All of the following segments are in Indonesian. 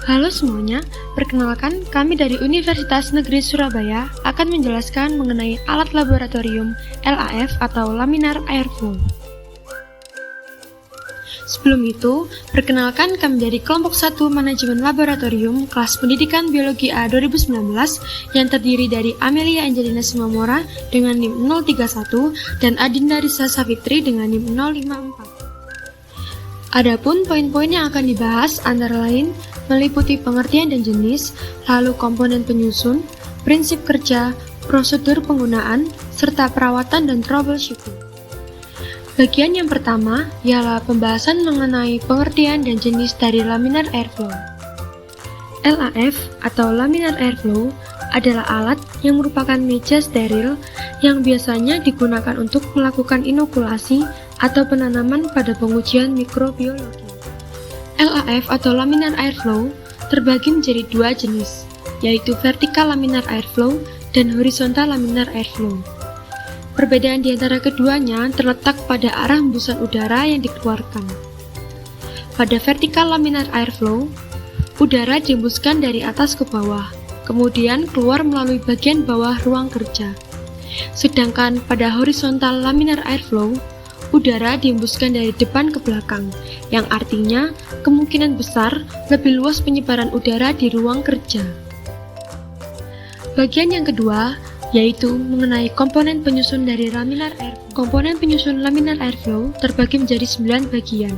Halo semuanya, perkenalkan kami dari Universitas Negeri Surabaya akan menjelaskan mengenai alat laboratorium LAF atau Laminar Airflow. Sebelum itu, perkenalkan kami dari kelompok 1 Manajemen Laboratorium kelas Pendidikan Biologi A 2019 yang terdiri dari Amelia Angelina Simamora dengan NIM 031 dan Adinda Risa Savitri dengan NIM 054. Adapun poin-poin yang akan dibahas antara lain meliputi pengertian dan jenis, lalu komponen penyusun, prinsip kerja, prosedur penggunaan, serta perawatan dan troubleshooting. Bagian yang pertama ialah pembahasan mengenai pengertian dan jenis dari laminar airflow. LAF atau laminar airflow adalah alat yang merupakan meja steril yang biasanya digunakan untuk melakukan inokulasi atau penanaman pada pengujian mikrobiologi. LAF atau laminar airflow terbagi menjadi dua jenis, yaitu vertikal laminar airflow dan horizontal laminar airflow. Perbedaan di antara keduanya terletak pada arah hembusan udara yang dikeluarkan. Pada vertikal laminar airflow, udara dihembuskan dari atas ke bawah, kemudian keluar melalui bagian bawah ruang kerja. Sedangkan pada horizontal laminar airflow, udara dihembuskan dari depan ke belakang, yang artinya kemungkinan besar lebih luas penyebaran udara di ruang kerja. Bagian yang kedua yaitu mengenai komponen penyusun dari laminar airflow. Komponen penyusun laminar airflow terbagi menjadi 9 bagian,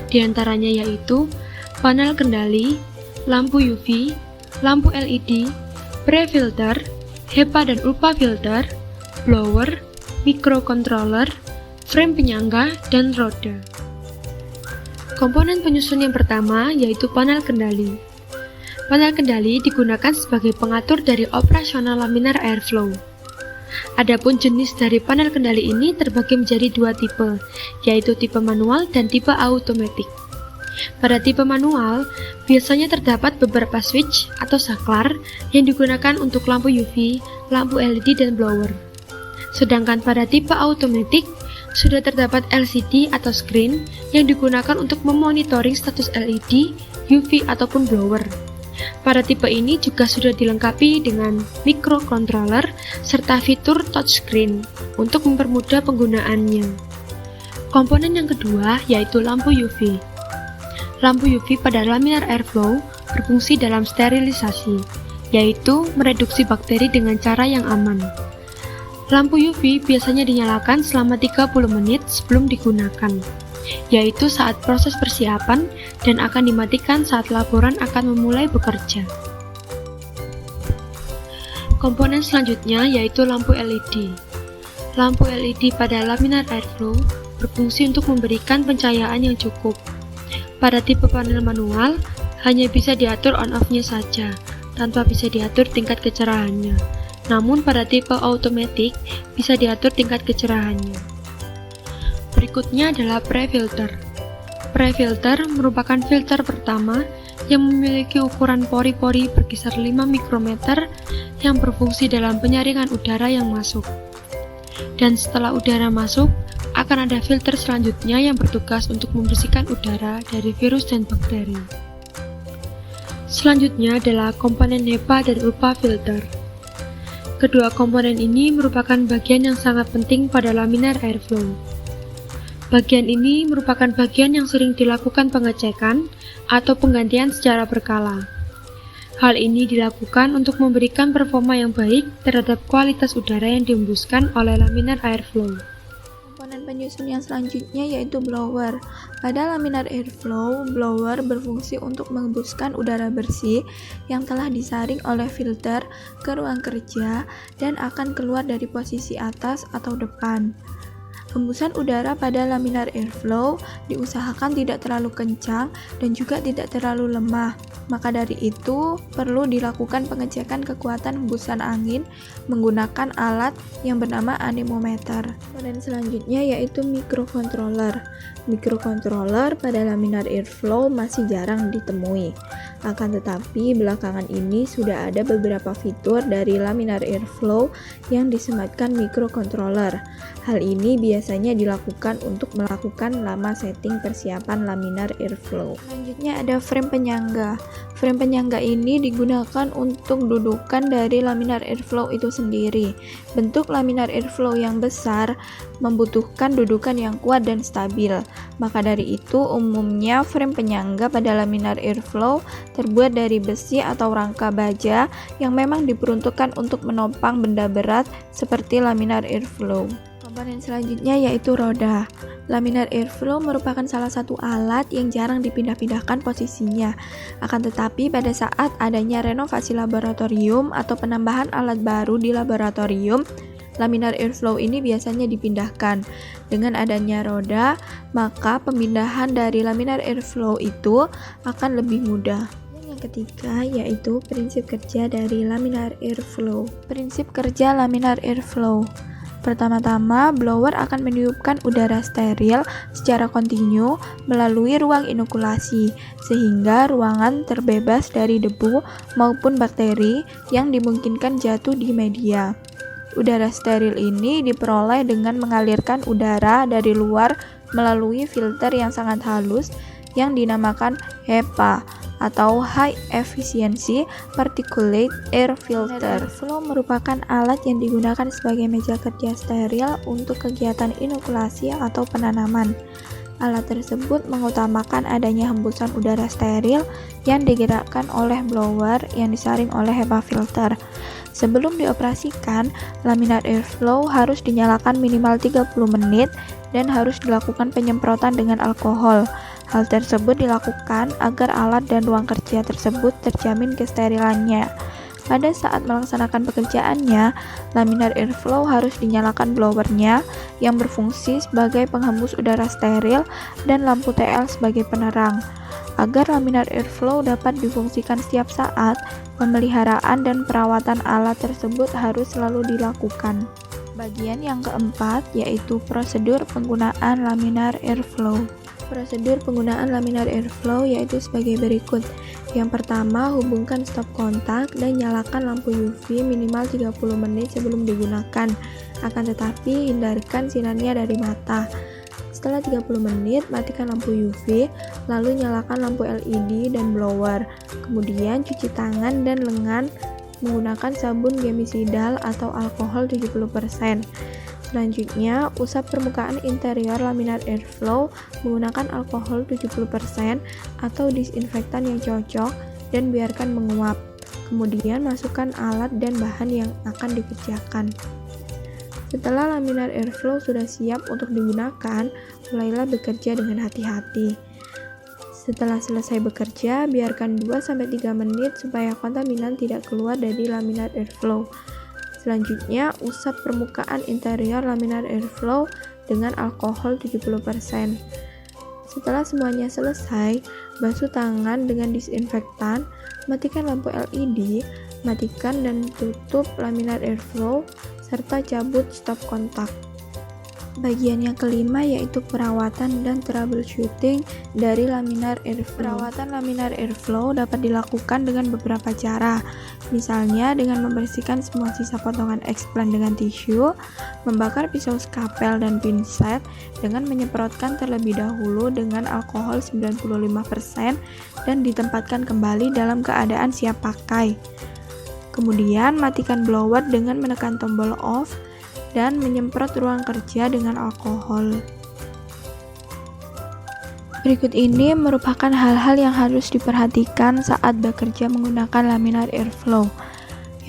di antaranya yaitu panel kendali, lampu UV, lampu LED, pre-filter, HEPA dan ULPA filter, blower, microcontroller, frame penyangga, dan roda. Komponen penyusun yang pertama yaitu panel kendali. Panel kendali digunakan sebagai pengatur dari operasional laminar airflow. Adapun jenis dari panel kendali ini terbagi menjadi dua tipe, yaitu tipe manual dan tipe automatic. Pada tipe manual, biasanya terdapat beberapa switch atau saklar yang digunakan untuk lampu UV, lampu LED, dan blower. Sedangkan pada tipe automatic, sudah terdapat LCD atau screen yang digunakan untuk memonitoring status LED, UV, ataupun blower. Pada tipe ini juga sudah dilengkapi dengan microcontroller serta fitur touchscreen untuk mempermudah penggunaannya. Komponen yang kedua yaitu lampu UV. Lampu UV pada laminar airflow berfungsi dalam sterilisasi, yaitu mereduksi bakteri dengan cara yang aman. Lampu UV biasanya dinyalakan selama 30 menit sebelum digunakan, yaitu saat proses persiapan dan akan dimatikan saat laboran akan memulai bekerja. Komponen selanjutnya yaitu lampu LED. Lampu LED pada laminar airflow berfungsi untuk memberikan pencahayaan yang cukup. Pada tipe panel manual, hanya bisa diatur on-off-nya saja, tanpa bisa diatur tingkat kecerahannya. Namun pada tipe automatic, bisa diatur tingkat kecerahannya. Berikutnya adalah pre-filter. Pre-filter merupakan filter pertama yang memiliki ukuran pori-pori berkisar 5 mikrometer yang berfungsi dalam penyaringan udara yang masuk. Dan setelah udara masuk, akan ada filter selanjutnya yang bertugas untuk membersihkan udara dari virus dan bakteri. Selanjutnya adalah komponen HEPA dan ULPA filter. Kedua komponen ini merupakan bagian yang sangat penting pada laminar airflow. Bagian ini merupakan bagian yang sering dilakukan pengecekan atau penggantian secara berkala. Hal ini dilakukan untuk memberikan performa yang baik terhadap kualitas udara yang dihembuskan oleh laminar airflow. Komponen penyusun yang selanjutnya yaitu blower. Pada laminar airflow, blower berfungsi untuk menghembuskan udara bersih yang telah disaring oleh filter ke ruang kerja dan akan keluar dari posisi atas atau depan. Hembusan udara pada laminar airflow diusahakan tidak terlalu kencang dan juga tidak terlalu lemah. Maka dari itu, perlu dilakukan pengecekan kekuatan hembusan angin menggunakan alat yang bernama anemometer. Dan selanjutnya yaitu microcontroller. Microcontroller pada laminar airflow masih jarang ditemui. Akan tetapi, belakangan ini sudah ada beberapa fitur dari laminar airflow yang disematkan microcontroller. Hal ini biasanya dilakukan untuk melakukan lama setting persiapan laminar airflow. Selanjutnya ada frame penyangga. Frame penyangga ini digunakan untuk dudukan dari laminar airflow itu sendiri. Bentuk laminar airflow yang besar membutuhkan dudukan yang kuat dan stabil. Maka dari itu, umumnya frame penyangga pada laminar airflow terbuat dari besi atau rangka baja yang memang diperuntukkan untuk menopang benda berat seperti laminar airflow. Komponen selanjutnya yaitu roda. Laminar airflow merupakan salah satu alat yang jarang dipindah-pindahkan posisinya. Akan tetapi pada saat adanya renovasi laboratorium atau penambahan alat baru di laboratorium, laminar airflow ini biasanya dipindahkan. Dengan adanya roda, maka pemindahan dari laminar airflow itu akan lebih mudah. Yang ketiga yaitu prinsip kerja dari laminar airflow. Prinsip kerja laminar airflow. Pertama-tama, blower akan meniupkan udara steril secara kontinu melalui ruang inokulasi, sehingga ruangan terbebas dari debu maupun bakteri yang dimungkinkan jatuh di media. Udara steril ini diperoleh dengan mengalirkan udara dari luar melalui filter yang sangat halus yang dinamakan HEPA atau High Efficiency Particulate Air Filter. Airflow merupakan alat yang digunakan sebagai meja kerja steril untuk kegiatan inokulasi atau penanaman. Alat tersebut mengutamakan adanya hembusan udara steril yang digerakkan oleh blower yang disaring oleh HEPA filter. Sebelum dioperasikan, laminar airflow harus dinyalakan minimal 30 menit dan harus dilakukan penyemprotan dengan alkohol. Hal tersebut dilakukan agar alat dan ruang kerja tersebut terjamin kesterilannya. Pada saat melaksanakan pekerjaannya, laminar airflow harus dinyalakan blowernya yang berfungsi sebagai penghembus udara steril dan lampu TL sebagai penerang. Agar laminar airflow dapat difungsikan setiap saat, pemeliharaan dan perawatan alat tersebut harus selalu dilakukan. Bagian yang keempat yaitu prosedur penggunaan laminar airflow. Prosedur penggunaan laminar airflow yaitu sebagai berikut. Yang pertama, hubungkan stop kontak dan nyalakan lampu UV minimal 30 menit sebelum digunakan. Akan tetapi, hindarkan sinarnya dari mata. Setelah 30 menit, matikan lampu UV, lalu nyalakan lampu LED dan blower. Kemudian, cuci tangan dan lengan menggunakan sabun gemisidal atau alkohol 70%. Selanjutnya, usap permukaan interior laminar airflow menggunakan alkohol 70% atau disinfektan yang cocok dan biarkan menguap. Kemudian, masukkan alat dan bahan yang akan dikerjakan. Setelah laminar airflow sudah siap untuk digunakan, mulailah bekerja dengan hati-hati. Setelah selesai bekerja, biarkan 2-3 menit supaya kontaminan tidak keluar dari laminar airflow. Selanjutnya, usap permukaan interior laminar airflow dengan alkohol 70%. Setelah semuanya selesai, basuh tangan dengan disinfektan, matikan lampu LED, matikan dan tutup laminar airflow, serta cabut stop kontak. Bagian yang kelima yaitu perawatan dan troubleshooting dari laminar airflow. Perawatan laminar airflow dapat dilakukan dengan beberapa cara, misalnya dengan membersihkan semua sisa potongan explant dengan tisu, membakar pisau skapel dan pinset dengan menyemprotkan terlebih dahulu dengan alkohol 95% dan ditempatkan kembali dalam keadaan siap pakai. Kemudian matikan blower dengan menekan tombol off dan menyemprot ruang kerja dengan alkohol. Berikut ini merupakan hal-hal yang harus diperhatikan saat bekerja menggunakan laminar airflow.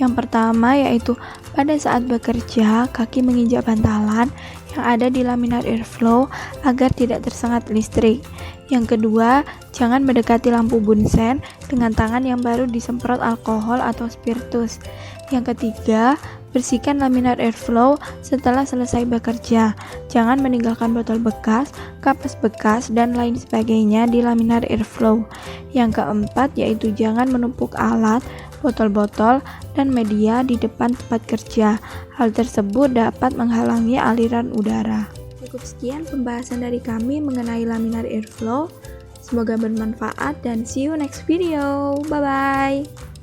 Yang pertama yaitu pada saat bekerja, kaki menginjak bantalan yang ada di laminar airflow agar tidak tersengat listrik. Yang kedua, jangan mendekati lampu bunsen dengan tangan yang baru disemprot alkohol atau spiritus. Yang ketiga, bersihkan laminar airflow setelah selesai bekerja. Jangan meninggalkan botol bekas, kapas bekas, dan lain sebagainya di laminar airflow. Yang keempat yaitu jangan menumpuk alat, botol-botol, dan media di depan tempat kerja. Hal tersebut dapat menghalangi aliran udara. Cukup sekian pembahasan dari kami mengenai laminar airflow. Semoga bermanfaat dan see you next video. Bye-bye.